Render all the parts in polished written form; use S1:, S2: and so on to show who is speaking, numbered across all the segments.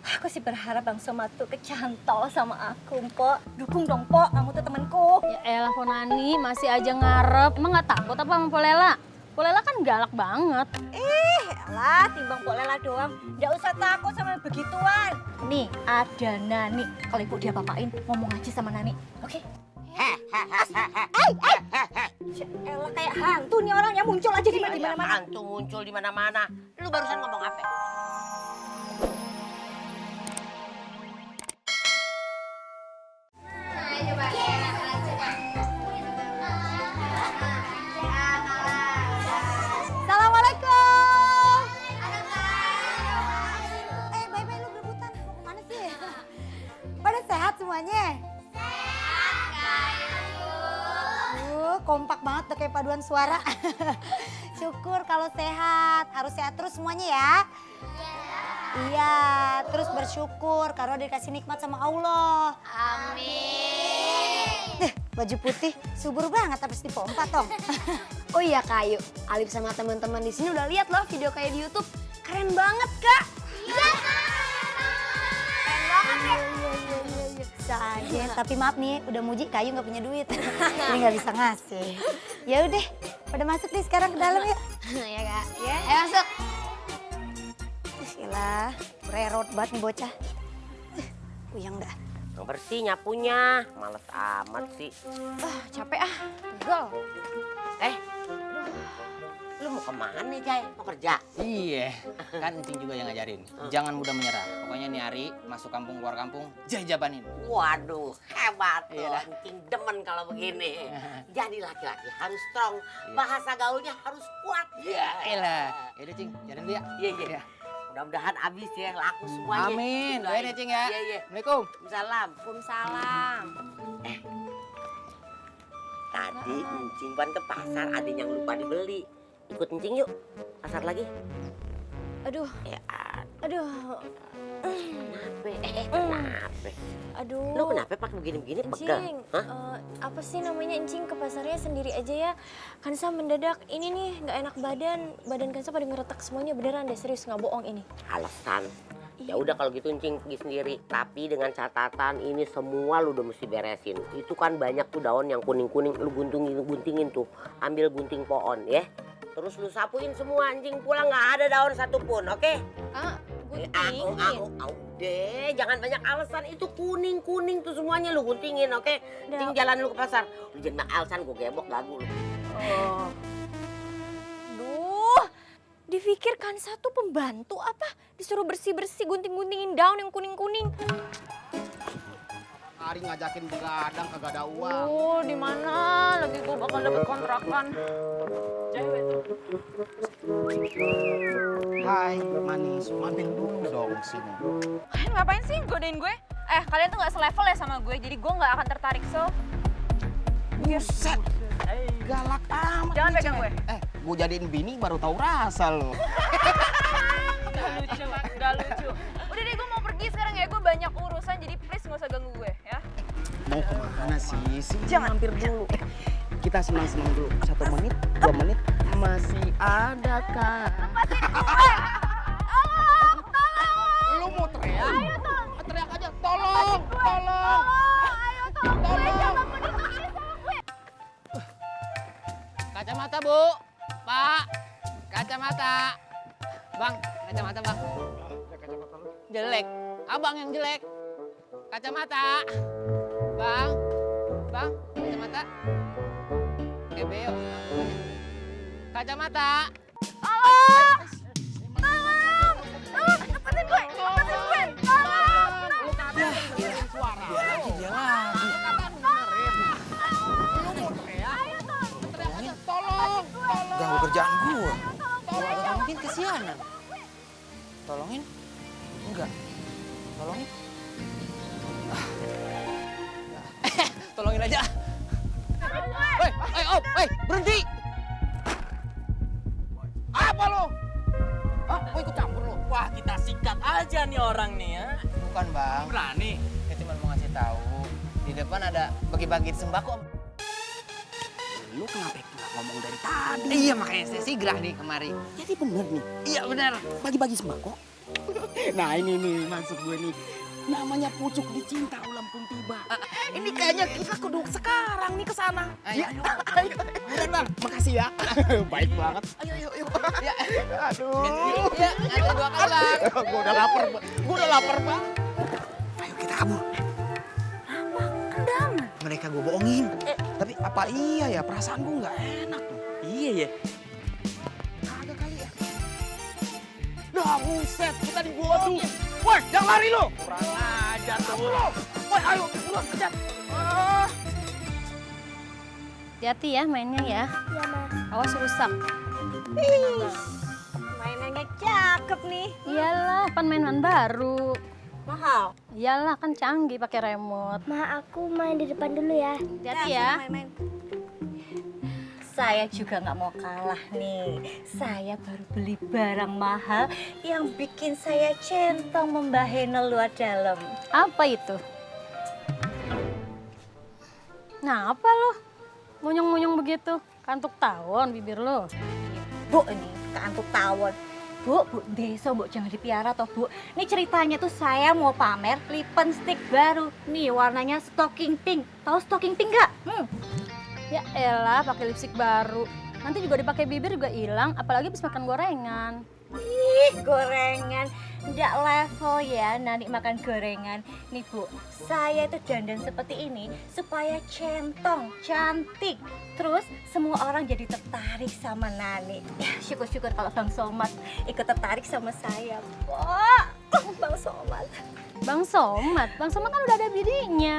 S1: Aku sih berharap Bang Somad tuh kecantol sama aku, Mpok. Dukung dong, Pok. Kamu tuh temanku.
S2: Ya elah Ponani, masih aja ngarep. Emang gak takut apa sama Polela? Polela kan galak banget.
S1: Lah, timbang Pok Lela doang. Nggak usah takut sama begituan. Nih, ada Nani. Kalau ibu dia papain, ngomong aja sama Nani. Oke? Elah, kayak hantu nih orangnya muncul aja di mana-mana.
S3: Hantu muncul di mana-mana. Lu barusan ngomong apa?
S1: Assalamualaikum. Bye-bye lu berebutan. Mau kemana sih? Pada sehat semuanya? Sehat, Kayu. Kompak banget udah kayak paduan suara. Syukur kalau sehat. Harus sehat terus semuanya ya. Iya, terus bersyukur karena udah dikasih nikmat sama Allah.
S4: Amin.
S1: Baju putih subur banget habis dipompa Tong.
S4: Oh iya Kayu, Alif sama teman-teman di sini udah lihat loh video kayak di YouTube. Keren banget Kak. Iya. Keren banget ya.
S1: Bisa aja, tapi maaf nih udah muji Kayu nggak punya duit. Jadi nggak bisa ngasih. Ya udah, pada masuk nih sekarang ke dalam yuk.
S4: Ya Kak. Ya. Ayo masuk.
S1: Bismillah, rerot banget nih bocah. Puyang dah.
S3: Yang bersih nyapunya. Males amat sih.
S4: Capek ah. Pegel.
S3: Lu mau kemana Jay? Mau kerja?
S5: Iya, kan Encing juga yang ngajarin. Jangan mudah menyerah. Pokoknya nih Ari, masuk kampung, keluar kampung, jabanin.
S3: Waduh, hebat tuh.
S5: Iya dah.
S3: Encing demen kalau begini. Jadi laki-laki harus strong. Bahasa gaulnya harus kuat.
S5: Iya, elah. Yaudah Cing, jalan dulu ya.
S3: Iya. Mudah-mudahan habis ya, laku semuanya.
S5: Amin.
S3: Doain.
S5: Doain ya Cing ya.
S3: Iya.
S5: Assalamualaikum.
S3: Salam.
S4: Waalaikumsalam.
S3: Tadi Encing ban ke pasar, ada yang lupa dibeli. Ikut Encing yuk, pasar lagi.
S4: Aduh,
S3: Ya,
S4: aduh,
S3: kenapa?
S4: aduh.
S3: Lu kenapa pakai begini-begini pegal?
S4: Encing,
S3: Hah?
S4: apa sih namanya Encing ke pasarnya sendiri aja ya? Kansa mendadak ini nih nggak enak badan Kansa pada ngeretak semuanya beneran deh serius nggak bohong ini.
S3: Alasan. Ya udah kalau gitu Encing pergi sendiri. Tapi dengan catatan ini semua lu udah mesti beresin. Itu kan banyak tuh daun yang kuning-kuning, lu guntingin tuh. Ambil gunting pohon ya. Terus lu sapuin semua Encing pulang nggak ada daun satupun, oke?
S4: Guntingin.
S3: Deh, jangan banyak alasan. Itu kuning-kuning tuh semuanya lu guntingin, oke? Encing jalan lu ke pasar. Lu jangan banyak alasan, gue gebok gagu lu.
S4: Duh, dipikir Kansa tuh pembantu apa? Disuruh bersih-bersih gunting-guntingin daun yang kuning-kuning.
S6: Ari ngajakin begadang kagak ada uang.
S4: Oh, di mana? Lagi gue bakal dapet kontrakan.
S6: Hai, manis, mampir dulu dong sini.
S2: Ngapain sih godain gue? Kalian tuh gak selevel ya sama gue, jadi gue gak akan tertarik, so.
S6: Buset, galak amat.
S2: Jangan
S6: nih,
S2: pegang
S6: cewek. Gue jadiin bini baru tahu rasa lo.
S2: Gak lucu. Udah deh, gue mau pergi sekarang ya, gue banyak urusan, jadi please gak usah ganggu gue, ya.
S6: Mau kemana sih?
S2: Jangan.
S6: Mampir dulu. Kita senang-senang dulu. 1 menit, 2 menit, masih ada kan? Lu mau teriak? Ayo, teriak aja, tolong, tolong.
S5: Kacamata Bu, Pak, kacamata. Bang, kacamata Bang. Jelek, abang yang jelek. Kacamata. Bang, kacamata. Gebeo. Kacamata.
S2: Lepasin gue, tolong.
S6: Suara.
S5: Dia lagi.
S6: Ganggu kerjaan gua.
S5: Mungkin kesianan. Tolongin? Enggak. Tolongin? Tolongin aja. Hei, berhenti!
S6: Apa lo? Hah? Mau ikut campur lo?
S7: Wah, kita sikat aja nih orang nih ya.
S5: Bukan Bang,
S7: Berani.
S5: saya cuma mau ngasih tahu di depan ada bagi-bagi sembako.
S6: Lu kenapa nggak ngomong dari tadi?
S5: Iya makanya saya sigrah nih kemari.
S6: Jadi bener nih,
S5: Iya benar.
S6: bagi-bagi sembako. Nah ini nih maksud gue nih. Namanya pucuk dicinta ulam pun tiba. Ini kayaknya kita kudu sekarang nih ke sana. Ayo. Buruan bang, makasih ya. Baik banget. Ayo. Ya. Aduh.
S5: Ya, ada 2 kali bang.
S6: Gue udah lapar bang. Ayo kita kabur.
S1: Apa? Kendaman.
S6: Mereka gue bohongin. Tapi apa iya ya perasaan gue nggak enak tuh.
S7: Iya ya.
S6: Kagak kali ya. Dah buset kita dibohongin. Woi jangan lari lo.
S7: Kurang ajar tuh.
S6: Woi ayo buruan kejar.
S2: Hati-hati ya mainnya ya.
S4: Iya, Ma.
S2: Awas rusak.
S1: Mainannya cakep nih.
S2: Iyalah, pan mainan baru.
S1: Mahal.
S2: Iyalah, kan canggih pakai remote.
S4: Ma, aku main di depan dulu ya.
S2: Hati-hati ya.
S1: Main-main.
S8: Saya juga nggak mau kalah nih. Saya baru beli barang mahal yang bikin saya centong membahena luar dalam.
S2: Apa itu? Nah, apa lo? Munyung-munyung begitu. Kantuk tawon bibir lo.
S8: Bu, ini keantuk tawon. Bu, desa Bu jangan dipiara toh Bu. Ini ceritanya tuh saya mau pamer lipstick baru. Nih warnanya stocking pink. Tahu stocking pink nggak?
S2: Ya elah, pakai lipstik baru. Nanti juga dipakai bibir juga hilang, apalagi habis makan gorengan.
S8: Ih, gorengan. Nggak level ya Nani makan gorengan. Nih Bu, saya tuh dandan seperti ini supaya centong, cantik. Terus semua orang jadi tertarik sama Nani. Ya syukur-syukur kalau Bang Somad ikut tertarik sama saya. Wah, Bang Somad.
S2: Bang Somad kan udah ada bininya.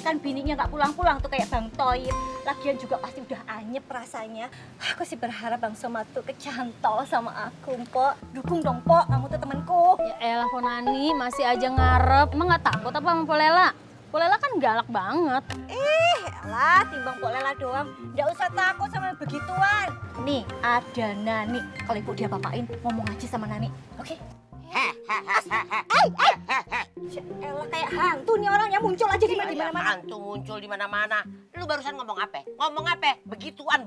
S8: Kan bininya nggak pulang-pulang tuh kayak Bang Toib. Lagian juga pasti udah anyep rasanya. Aku sih berharap Bang Somad tuh kecantol sama aku, Mpok. Dukung dong, Pok. Kamu tuh temenku.
S2: Ya elah Ponani, masih aja ngarep. Emang gak takut apa sama Polela? Polela kan galak banget.
S8: Alah, timbang Pok Lela doang. Nggak usah takut sama begituan. Nih, ada Nani. Kalau ibu dia papain, ngomong aja sama Nani. Oke? Elah kayak hantu nih orangnya muncul aja di mana-mana.
S3: Hantu muncul di mana-mana. Lu barusan ngomong apa? Ngomong apa? Begituan.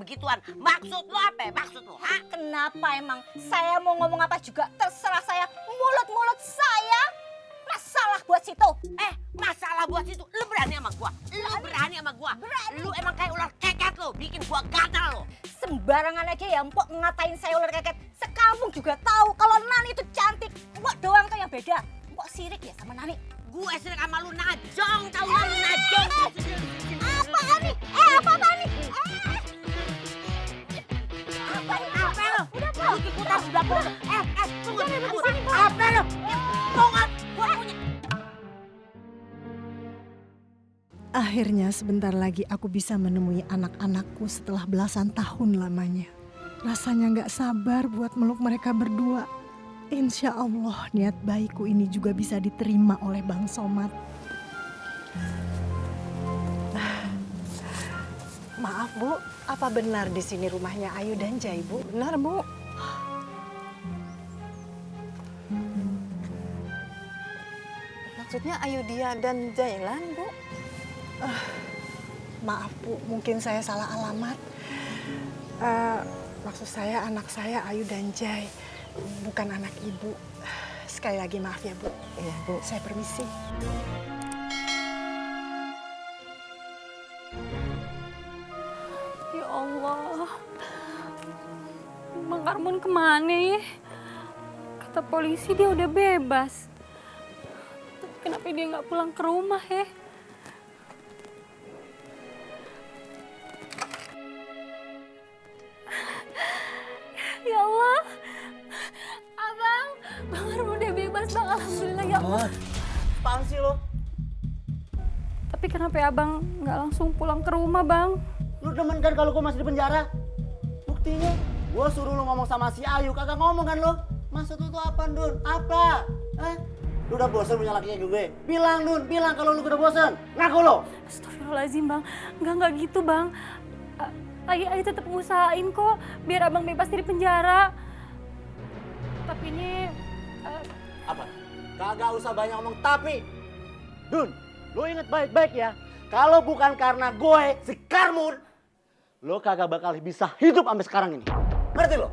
S3: Maksud lu apa? Maksud lu, ha?
S8: Kenapa emang saya mau ngomong apa juga terserah saya. Mulut saya masalah buat situ.
S3: Masalah buat situ. Lu berani sama gua? Lu emang kayak ular keket lu, bikin gua gatal lu.
S8: Sembarangan aja ya Mpok ngatain saya ular keket. Sekampung juga tahu kalau Nani itu cantik. Mpok doang tuh yang beda. Mpok sirik ya sama Nani.
S3: Gue sirik sama lu najong, tau gak lu najong.
S8: Apaan nih? Apa-apaan nih? Apa lu? Udah Po.
S3: Ikutan udah Po. Tunggu. Apa lu? Tunggu. Gua punya.
S9: Akhirnya sebentar lagi aku bisa menemui anak-anakku setelah belasan tahun lamanya. Rasanya gak sabar buat meluk mereka berdua. Insya Allah niat baikku ini juga bisa diterima oleh Bang Somad. Maaf Bu, apa benar di sini rumahnya Ayu dan Jai Bu? Benar Bu.
S10: Maksudnya Ayu Dia dan Jailan Bu?
S9: Maaf Bu, mungkin saya salah alamat. Maksud saya anak saya Ayu dan Jai, bukan anak Ibu. Sekali lagi maaf ya Bu.
S10: Iya Bu.
S9: Saya permisi.
S2: Ya Allah, Bang Karmon kemana ya? Kata polisi dia udah bebas. Tapi kenapa dia nggak pulang ke rumah ya? Ya Allah, Abang, Bang Karmon udah bebas Bang, alhamdulillah ya Allah.
S6: Apaan sih lo?
S2: Tapi kenapa Abang nggak langsung pulang ke rumah Bang?
S6: Lu demen kan kalau gue masih di penjara? Buktinya, gue suruh lu ngomong sama si Ayu, kagak ngomong kan lu? Maksud lu tuh apa, Dun? Apa? Lu udah bosan punya laki kayak gue? Bilang, Dun, bilang kalau lu udah bosan. Ngaku lo?
S2: Astagfirullahaladzim Bang, enggak gitu Bang. Ayu tetap ngusahain kok biar Abang bebas dari penjara. Tapi ini...
S6: Apa? Kagak usah banyak ngomong tapi. Dun, lu inget baik-baik ya. Kalau bukan karena gue, si Karmun, lo kagak bakal bisa hidup sampai sekarang ini. Ngerti lo?